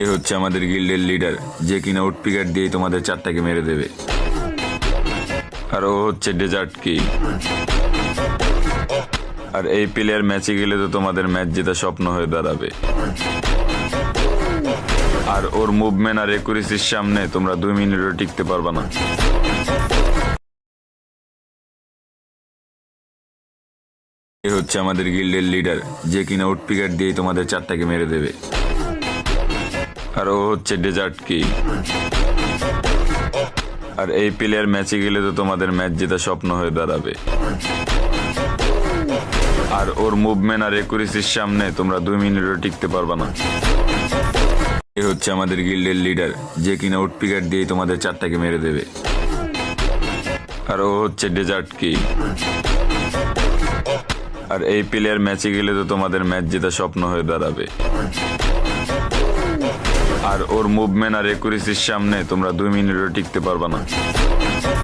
এ হচ্ছে আমাদের গিল্ডের লিডার, যে কিনা উড পিকার দিয়ে তোমাদের চারটাকে মেরে দেবে। আর ও হচ্ছে ডেজার্ট কি। আর এই প্লেয়ার ম্যাচে গেলে তো তোমাদের ম্যাচ জেতা স্বপ্ন হয়ে দাঁড়াবে। আর ওর মুভমেন্ট আর একুরেসির সামনে তোমরা 2 মিনিটও টিকতে পারবে না। এ হচ্ছে আমাদের গিল্ডের লিডার, যে কিনা উড পিকার দিয়ে তোমাদের চারটাকে মেরে দেবে। আর ও হচ্ছে ডেজার্ট কি। আর এই প্লেয়ার ম্যাচে গেলে তো তোমাদের ম্যাচ জেতা স্বপ্ন হয়ে দাঁড়াবে। আর ওর মুভমেন্ট আর একুরেসির সামনে তোমরা 2 মিনিটও টিকতে পারবে না। এ হচ্ছে আমাদের গিল্ডের লিডার, যে কিনা উড পিকার দিয়ে তোমাদের চারটাকে মেরে দেবে। আর ও হচ্ছে ডেজার্ট কি। আর এই প্লেয়ার ম্যাচে গেলে তো তোমাদের ম্যাচ জেতা স্বপ্ন হয়ে দাঁড়াবে। আর ওর মুভমেন্ট আর একুরেসির সামনে তোমরা 2 মিনিটও টিকতে পারবে না।